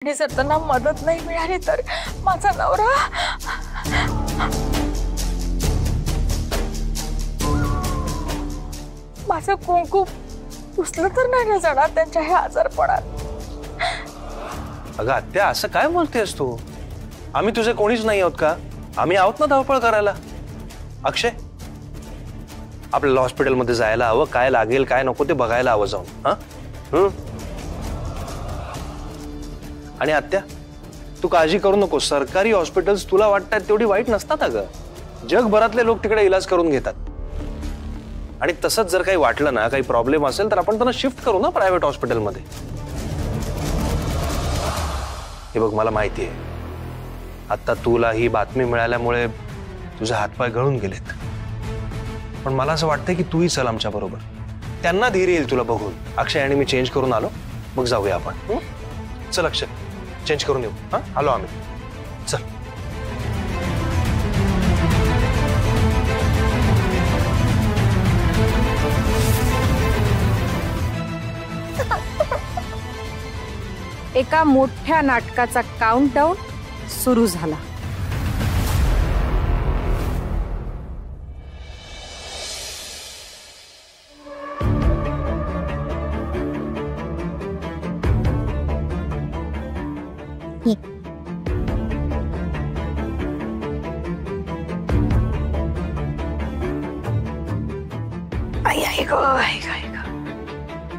आणि जर त्यांना मदत नाही मिळाली तर माझा नवरा माझं कुंकू पुसलं तर नाही जाणार त्यांच्या हे आजारपणात। अगं आत्या असं काय बोलतेस तू? आम्ही तुझे कोणीच नाही आहोत का? आम्ही आहोत ना धावपळ करायला। अक्षय, आपल्याला हॉस्पिटलमध्ये जायला हवं, काय लागेल काय नको ते बघायला हवं जाऊन। हा आणि आत्या तू काळजी करू नको, सरकारी हॉस्पिटल्स तुला वाटतात तेवढी वाईट नसतात अगं। जगभरातले लोक तिकडे इलाज करून घेतात। आणि तसंच जर काही वाटलं ना, काही प्रॉब्लेम असेल तर आपण त्यांना शिफ्ट करू ना प्रायव्हेट हॉस्पिटलमध्ये। हे बघ, मला माहिती आहे आता तुला ही बातमी मिळाल्यामुळे तुझे हातपाय गळून गेलेत, पण मला असं वाटतंय की तूही चल आमच्या बरोबर। त्यांना धीर येईल तुला बघून। अक्षय आणि मी चेंज करून आलो, मग जाऊया आपण। चल अक्षय, चेंज करून येऊ। हा, आलो आम्ही, चल। एका मोठ्या नाटकाचा काउंटडाऊन सुरू झाला।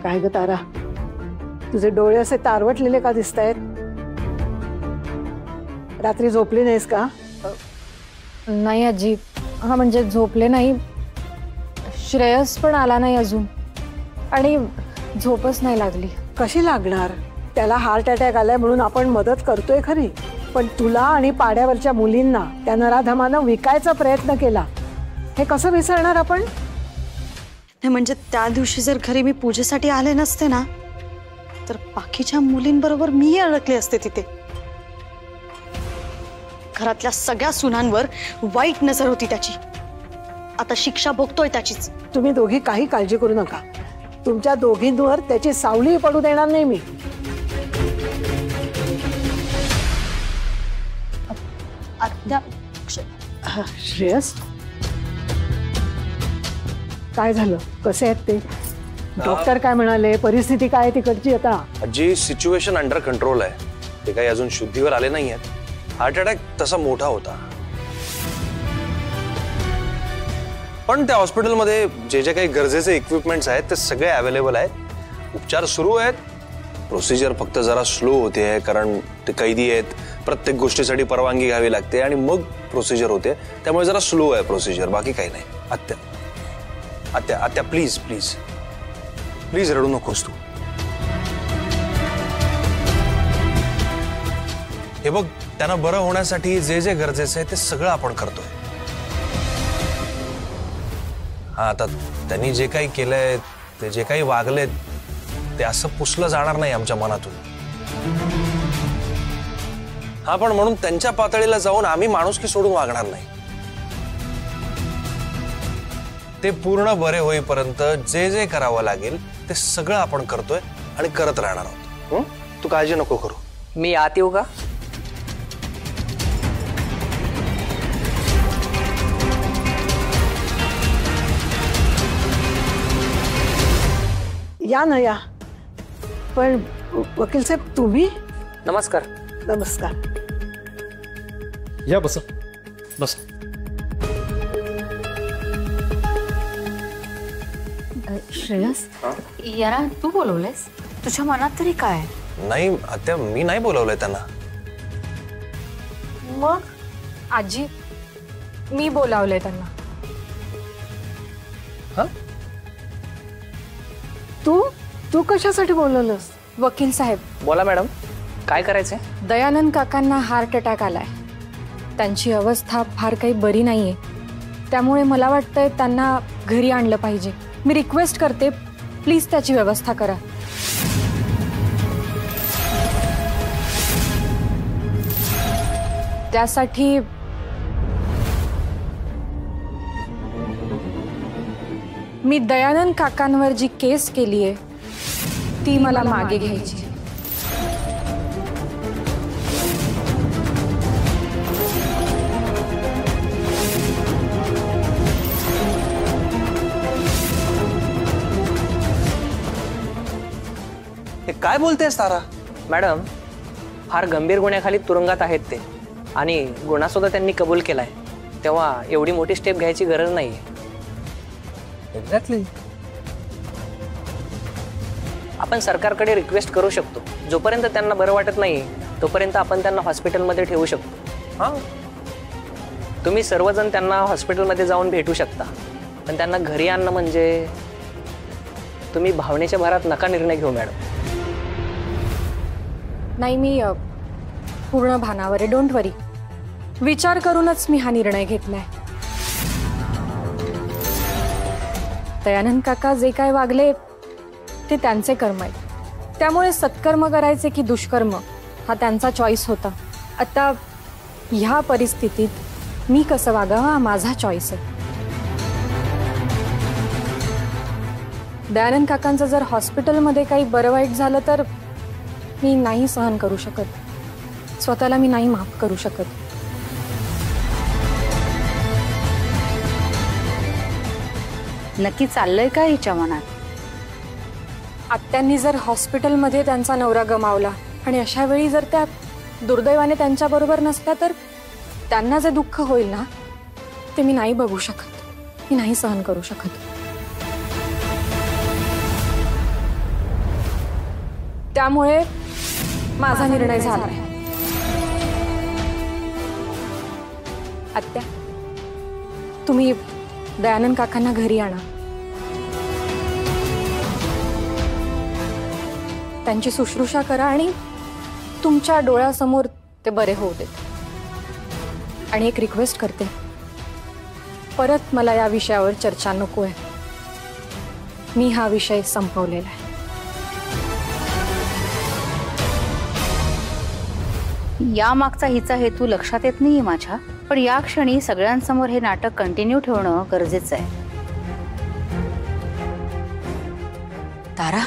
काय ग तारा, तुझे डोळे असे तारवटलेले का दिसतायत? रात्री झोपली नाहीस का? नाही आजी, हा म्हणजे झोपले नाही, श्रेयस पण आला नाही अजून आणि झोपच नाही लागली। कशी लागणार? त्याला हार्ट अटॅक आलाय म्हणून आपण मदत करतोय खरी, पण तुला आणि पाड्यावरच्या मुलींना त्या नराधमानं विकायचा प्रयत्न केला, हे कसं विसरणार आपण? म्हणजे त्या दिवशी जर घरी मी पूजेसाठी आले नसते ना, तर बाकीच्या मुलींबरोबर मीही अडकले असते तिथे। घरातल्या सगळ्या सुनांवर वाईट नजर होती त्याची, आता शिक्षा भोगतोय त्याचीच। तुम्ही दोघी काही काळजी करू नका, तुमच्या दोघींवर त्याची सावली पडू देणार नाही मी। आत्या, श्रेयस, काय झालं? कसे आहेत ते? डॉक्टर काय म्हणाले? परिस्थिती काय आहे तिकडची आता? जी सिच्युएशन अंडर कंट्रोल आहे, ते काही अजून शुद्धीवर आले नाही आहेत। हार्ट अटॅक तसा मोठा होता, पण त्या हॉस्पिटलमध्ये जे जे काही गरजेचे इक्विपमेंट्स आहेत ते सगळे अवेलेबल आहेत। उपचार सुरू आहेत, प्रोसिजर फक्त जरा स्लो होते कारण ते कैदी आहेत, प्रत्येक गोष्टीसाठी परवानगी घ्यावी लागते आणि मग प्रोसिजर होते, त्यामुळे जरा स्लो आहे प्रोसिजर, बाकी काही नाही। आत्या आत्या आत्या, प्लीज प्लीज प्लीज रडू नकोस तू। हे बघ, त्यांना बरं होण्यासाठी जे जे गरजेचं आहे ते सगळं आपण करतोय। हा, आता त्यांनी जे काही केलंय, ते जे काही वागलेत, ते असं पुसलं जाणार नाही आमच्या मनातून। हा, पण म्हणून त्यांच्या पातळीला जाऊन आम्ही माणुसकी सोडून वागणार नाही। ते पूर्ण बरे होईपर्यंत जे जे करावं लागेल ते सगळं आपण करतोय आणि करत राहणार आहोत। तू काळजी नको करू। मी आत येऊ का? या ना, या। पण वकील साहेब, तुम्ही? नमस्कार। नमस्कार। या, बस बस। श्रेयस, यारा तू बोलवलेस? तुझ्या मनात तरी काय? नाही आत्या, मी नाही बोलवलंय त्यांना। मग आजी, मी बोलावलंय त्यांना। हा? तू कशासाठी बोलवलंस? वकील साहेब। बोला मॅडम, काय करायचंय? दयानंद काकांना हार्ट अटॅक आलाय, त्यांची अवस्था फार काही बरी नाहीये, त्यामुळे मला वाटतंय त्यांना घरी आणलं पाहिजे। मी रिक्वेस्ट करते, प्लीज त्याची व्यवस्था करा। त्यासाठी मी दयानंद काकांवर जी केस केली आहे ती मला मागे घ्यायची। काय बोलतेस तारा? मॅडम, फार गंभीर गुन्ह्याखाली तुरुंगात आहेत ते आणि गुन्हा सुद्धा त्यांनी कबूल केलाय, तेव्हा एवढी मोठी स्टेप घ्यायची गरज नाही. एक्झॅक्टली. आपण सरकारकडे रिक्वेस्ट करू शकतो. जोपर्यंत त्यांना बरं वाटत नाही तोपर्यंत आपण त्यांना हॉस्पिटलमध्ये ठेवू शकतो. हां, तुम्ही सर्वजण त्यांना हॉस्पिटलमध्ये जाऊन भेटू शकता, पण त्यांना घरी आणणं म्हणजे तुम्ही भावनेच्या भरात नका निर्णय घेऊ मॅडम. नाही, मी पूर्ण भानावर आहे. डोंट वरी. विचार करूनच मी हा निर्णय घेतलाय. दयानंद काका जे काय वागले ते त्यांचे कर्म आहेत, त्यामुळे सत्कर्म करायचे की दुष्कर्म हा त्यांचा चॉईस होता. आता ह्या परिस्थितीत मी कसं वागावं हा माझा चॉईस आहे. दयानंद काकांचं जर हॉस्पिटलमध्ये काही बरं वाईट झालं तर मी नाही सहन करू शकत. स्वतःला मी नाही माफ करू शकत. नक्की चाललंय का हिच्या मनात? आत्यांनी जर हॉस्पिटलमध्ये त्यांचा नवरा गमावला आणि अशा वेळी जर त्या दुर्दैवाने त्यांच्याबरोबर नसल्या तर त्यांना जे दुःख होईल ना ते मी नाही बघू शकत. मी नाही सहन करू शकत. त्यामुळे माझा निर्णय झाला. आत्या, तुम्ही दयानंद काकांना घरी आणा. त्यांची शुश्रूषा करा आणि तुमच्या डोळ्यासमोर ते बरे होऊ देत. आणि एक रिक्वेस्ट करते, परत मला या विषयावर चर्चा नको आहे. मी हा विषय संपवलेला आहे. या मागचा हिचा हेतू लक्षात येत नाहीये माझ्या, पण या क्षणी सगळ्यांसमोर हे नाटक कंटिन्यू ठेवणं गरजेचं आहे. तारा,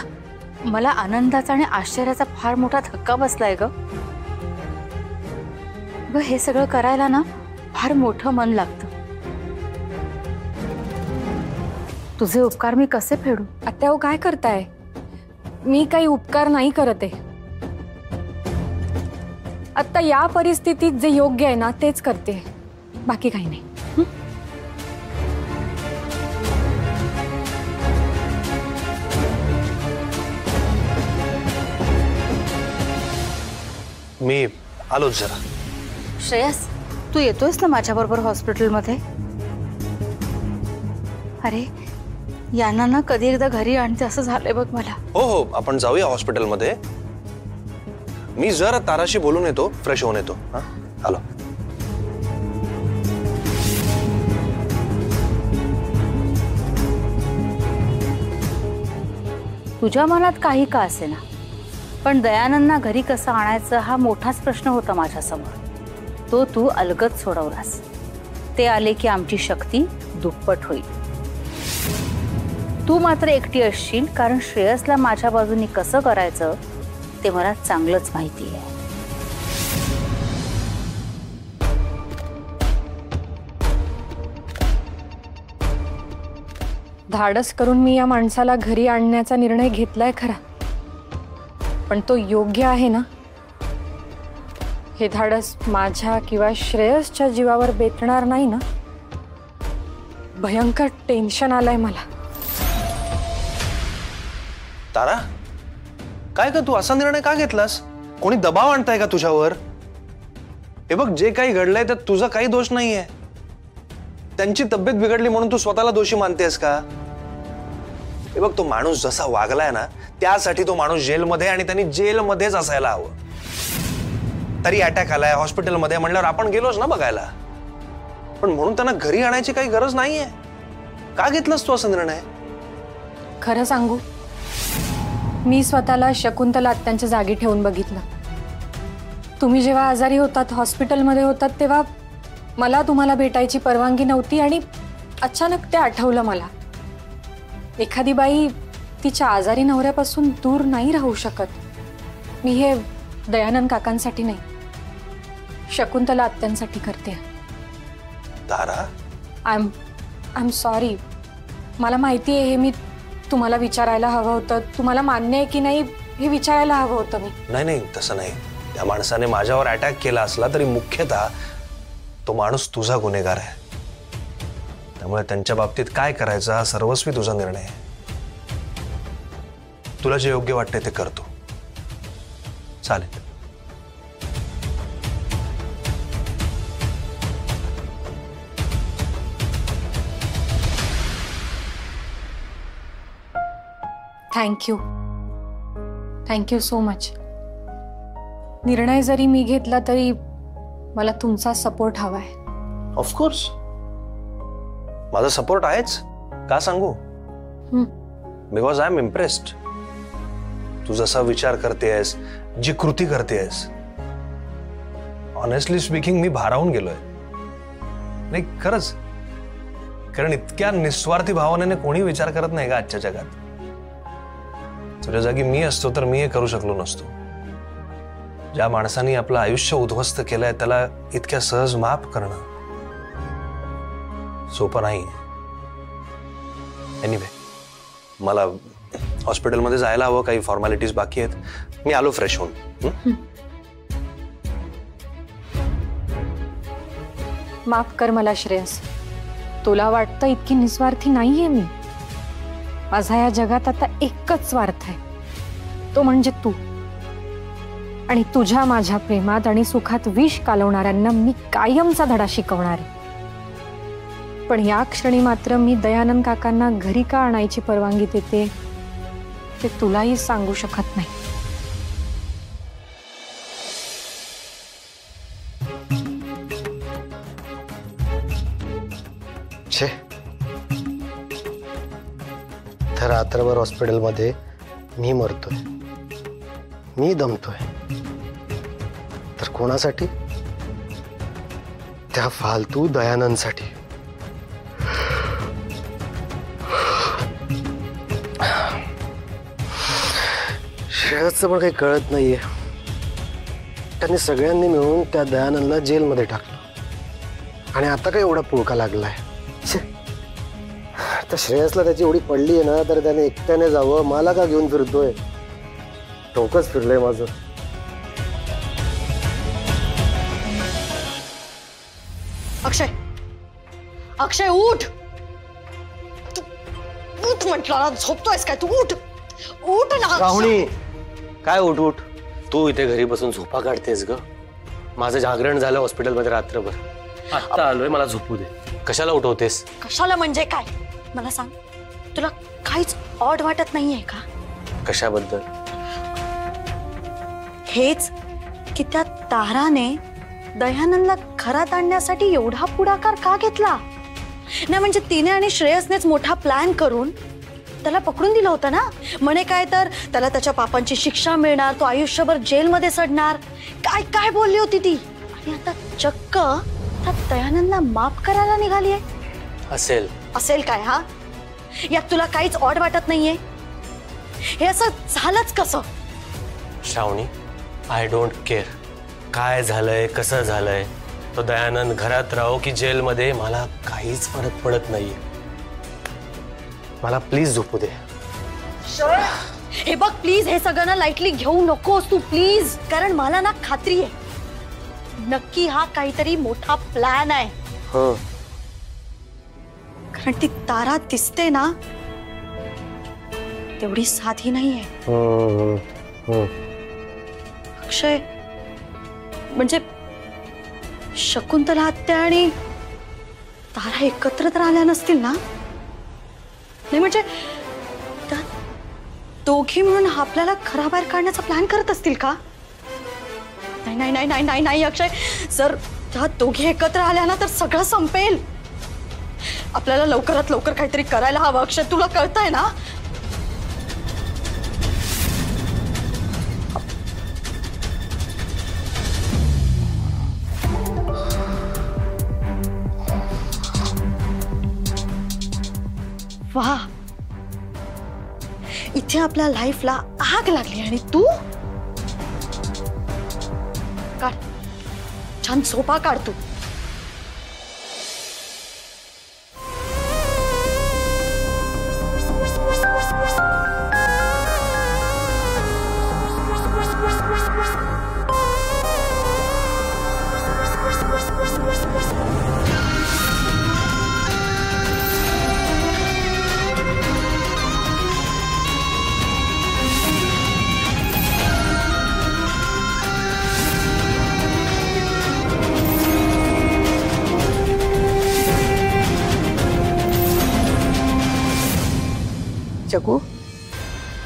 मला आनंदाचा आणि आश्चर्याचा फार मोठा धक्का बसलाय ग. हे सगळं करायला ना फार मोठं मन लागतं. तुझे उपकार मी कसे फेडू? आत्या, हो काय करताय? मी काही उपकार नाही करत आहे. आता या परिस्थितीत जे योग्य आहे ना तेच करते, बाकी काही नाही. मी आलोच जरा. श्रेयस, तू येतोयस ना माझ्याबरोबर हॉस्पिटलमध्ये? अरे, यांना ना कधी एकदा घरी आणते असं झालंय बघ मला. हो हो, आपण जाऊया हॉस्पिटलमध्ये. मी जरा ताराशी बोलून येतो, फ्रेश होऊन येतो. हां, आलो. तुझ्या मनात काही का असेना, पण दयानंदना घरी कसं आणायचं हा मोठाच प्रश्न होता माझ्यासमोर. तो तू अलगद सोडवलास. ते आले की आमची शक्ती दुप्पट होईल. तू मात्र एकटी असशील, कारण श्रेयसला माझ्या बाजूनी कसं करायचं ते मला चांगलंच माहिती आहे. धाडस करून मी या माणसाला घरी आणण्याचा निर्णय घेतलाय खरा, पण तो योग्य आहे ना? हे धाडस माझ्या किंवा श्रेयसच्या जीवावर बेतणार नाही ना? भयंकर टेन्शन आलंय मला. तारा, काय का तू असा निर्णय का घेतलास? कोणी दबाव आणताय का तुझ्यावर? हे बघ, जे काही घडलंय त्यात तुझा काही दोष नाहीये. त्यांची तब्येत बिघडली म्हणून तू स्वतःला दोषी मानतेस का? हे बघ, तो माणूस जसा वागलाय ना त्यासाठी तो माणूस जेलमध्ये, आणि त्यांनी जेलमध्येच असायला हवं. तरी अटॅक आलाय, हॉस्पिटलमध्ये म्हणल्यावर आपण गेलोच ना बघायला. पण म्हणून त्यांना घरी आणायची काही गरज नाहीये. का घेतलास तू असा निर्णय? खरं सांगू, मी स्वतःला शकुंतला आत्यांच्या जागी ठेवून बघितलं. तुम्ही जेव्हा आजारी होतात, हॉस्पिटलमध्ये होतात, तेव्हा मला तुम्हाला भेटायची परवानगी नव्हती आणि अचानक ते आठवलं मला. एखादी बाई तिच्या आजारी नवऱ्यापासून दूर नाही राहू शकत. मी हे दयानंद काकांसाठी नाही, शकुंतला आत्यांसाठी करते. तारा, आय एम सॉरी. मला माहिती आहे हे मी तुम्हाला विचारायला हवं होतं. तुम्हाला मान्य आहे की नाही हे विचारायला हवं होतं मी. नाही नाही, तसं नाही. त्या माणसाने माझ्यावर अटॅक केला असला तरी मुख्यतः तो माणूस तुझा गुन्हेगार आहे. त्यामुळे त्यांच्या बाबतीत काय करायचं हा सर्वस्वी तुझा निर्णय आहे. तुला जे योग्य वाटतंय ते करतो. चालेल. Thank you so much. निर्णय जरी मी घेतला तरी मला तुमचा सपोर्ट हवाय. ऑफकोर्स माझा सपोर्ट आहेच. का सांगू? Because I am impressed. तू जसा विचार करतेस, जी कृती करतेस, ऑनेस्टली स्पीकिंग मी भारावून गेलोय. नाही खरंच, कारण इतक्या निस्वार्थी भावनेने कोणी विचार करत नाही का आजच्या जगात. तुझ्या जागी मी असतो तर मी हे करू शकलो नसतो. ज्या माणसाने आपलं आयुष्य उद्ध्वस्त केलंय त्याला इतक्या सहज माफ करणं सोपं नाही. एनिवे, मला हॉस्पिटलमध्ये जायला हवं. काही फॉर्मॅलिटीज बाकी आहेत. मी आलो फ्रेश होऊन. माफ कर मला श्रेयस. तुला वाटतं इतकी निस्वार्थी नाहीये मी. माझा या जगात आता एकच स्वार्थ आहे, तो म्हणजे तू. आणि तुझ्या माझ्या प्रेमात आणि सुखात विष कालवणाऱ्यांना मी कायमचा धडा शिकवणार आहे. पण या क्षणी मात्र मी दयानंद काकांना घरी का आणायची परवानगी देते ते तुलाही सांगू शकत नाही. छे, तर रात्रभर हॉस्पिटलमध्ये मी मरतोय, मी दमतोय. तर कोणासाठी? त्या फालतू दयानंदसाठी. श्रेयसचं पण काही कळत नाहीये. त्यांनी सगळ्यांनी मिळून त्या दयानंदला जेलमध्ये टाकलं आणि आता काय एवढा पुळका लागलाय. तर श्रेयसला त्याची एवढी पडली आहे ना, तर त्याने एकट्याने जावं. मला का घेऊन फिरतोय? डोकंच फिरलंय माझं. अक्षय, अक्षय उठ. तू उठ म्हटलं ना. झोपतोयस काय तू? उठ, उठ ना. राहुणी, काय उठ उठ? तू इथे घरी बसून झोपा काढतेस ग. माझं जागरण झालं हॉस्पिटलमध्ये रात्रभर. आता आलोय, मला झोपू दे. कशाला उठवतेस? कशाला म्हणजे काय? मला सांग, तुला काहीच ऑड वाटत नाहीये का? कशाबद्दल? हेच की त्या ताराने दयानंदला घरात आणण्यासाठी एवढा पुढाकार का घेतला? नाही म्हणजे तिने आणि श्रेयसनेच मोठा प्लॅन करून त्याला पकडून दिलं होतं ना. म्हणे काय तर त्याला त्याच्या पापांची शिक्षा मिळणार, तो आयुष्यभर जेलमध्ये सडणार. काय काय बोलली होती ती. आणि आता चक्क त्या दयानंदला माफ करायला निघालीये. असेल असेल काय? हा, यात तुला काहीच ऑड वाटत नाहीये? हे असं झालंच कसं? श्रावणी, आय डोंट केअर काय झालंय, कसं झालंय. तो दयानंद घरात राहो की जेलमध्ये, मला काहीच फरक पडत नाहीये. मला प्लीज झोपू दे. हे बघ प्लीज, हे सगळं ना लाईटली घेऊ नकोस तू प्लीज. कारण मला ना खात्री आहे नक्की हा काहीतरी मोठा प्लॅन आहे. कारण ती तारा दिसते ना तेवढी साधी नाहीये. अक्षय, म्हणजे शकुंतला आत्या आणि तारा एकत्र तर आल्या नसतील ना? नाही म्हणजे त्या दोघी म्हणून आपल्याला घराबाहेर काढण्याचा प्लॅन करत असतील का? नाही नाही नाही नाही नाही नाही अक्षय, जर त्या दोघी एकत्र आल्या ना तर सगळं संपेल. आपल्याला लवकरात लवकर काहीतरी करायला हवं अक्षय, तुला कळतंय ना? वाह, इथे आपल्या लाईफला आग लागली आणि तू काढ, छान झोपा काढ तू. चकू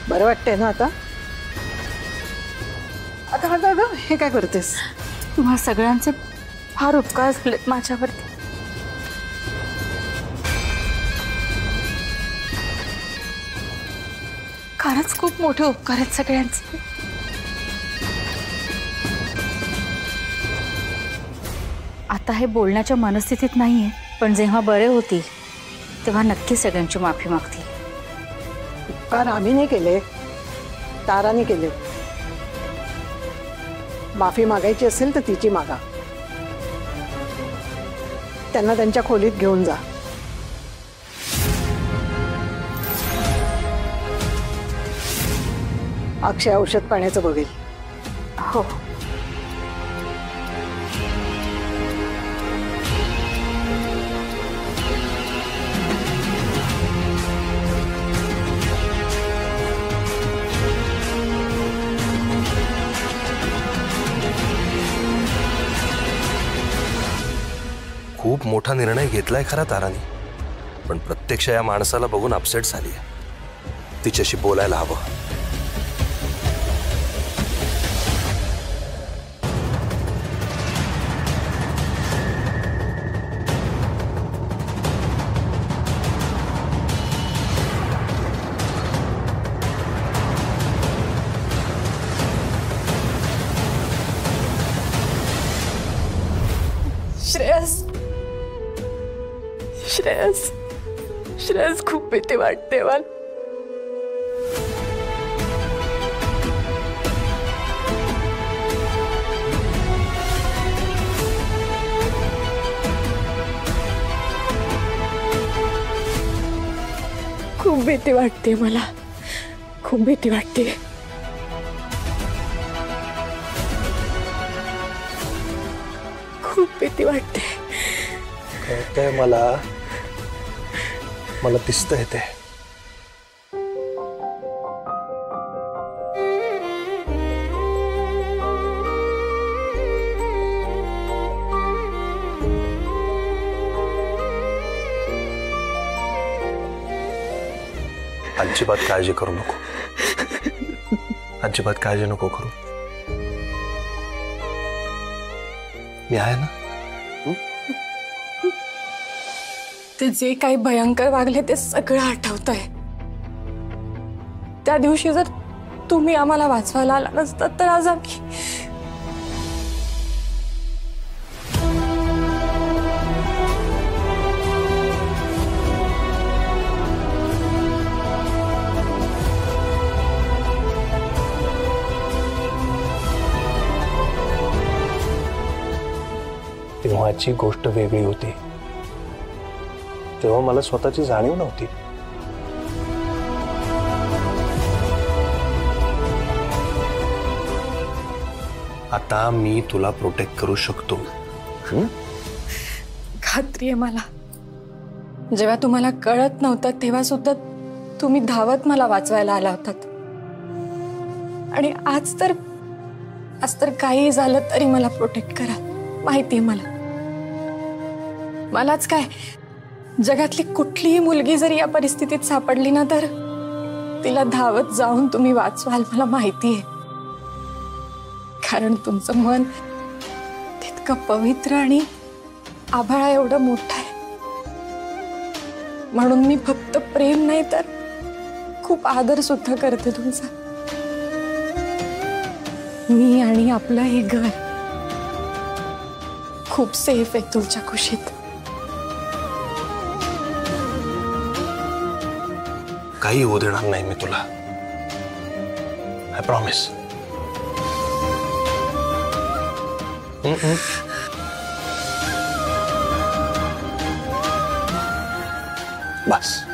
बरं वाटतंय ना आता? आता आता अगं हे काय करतेस? तुम्हा सगळ्यांचे फार उपकार झालेत माझ्यावरती. खरंच खूप मोठे उपकार आहेत सगळ्यांचे. आता हे बोलण्याच्या मनस्थितीत नाहीये, पण जेव्हा बरे होतील तेव्हा नक्की सगळ्यांची माफी मागतील. उपकार आम्ही नाही केले, ताराने केले. माफी मागायची असेल तर तिची मागा. त्यांना त्यांच्या खोलीत घेऊन जा. अक्षय औषध पाण्याचं बघेल. हो. खूप मोठा निर्णय घेतलाय खरा ताराने, पण प्रत्यक्ष या माणसाला बघून अपसेट झाली. तिच्याशी बोलायला हवं. श्रेयस खूप भीती वाटते मला. खूप भीती वाटते मला. खूप भीती वाटते. खूप भीती वाटते. कळतंय मला दिसतंय ते. अजिबात काळजी करू नको. अजिबात काळजी नको करू. मी आहे ना. ते जे काही भयंकर वागले ते सगळं आठवतंय. त्या दिवशी जर तुम्ही आम्हाला वाचवायला आला नसतात तर आज आम्ही तेव्हाची गोष्ट वेगळी होती. तेव्हा मला स्वतःची जाणीव नव्हती. आता मी तुला प्रोटेक्ट करू शकतो. खात्री आहे मला. जेव्हा तुम्हाला कळत नव्हतं तेव्हा सुद्धा तुम्ही धावत मला वाचवायला आला होतात. आणि आज तर काही झालं तरी मला प्रोटेक्ट करा. माहिती आहे मलाच काय, जगातली कुठलीही मुलगी जरी या परिस्थितीत सापडली ना तर तिला धावत जाऊन तुम्ही वाचवाल. मला माहिती आहे. कारण तुमचं मन तितकं पवित्र आणि आभाळा एवढं मोठं आहे. म्हणून मी फक्त प्रेम नाही तर खूप आदर सुद्धा करते तुमचा. मी आणि आपलं हे घर खूप सेफ आहे तुमच्या खुशीत. काही होऊ देणार नाही मी तुला. I promise. बस.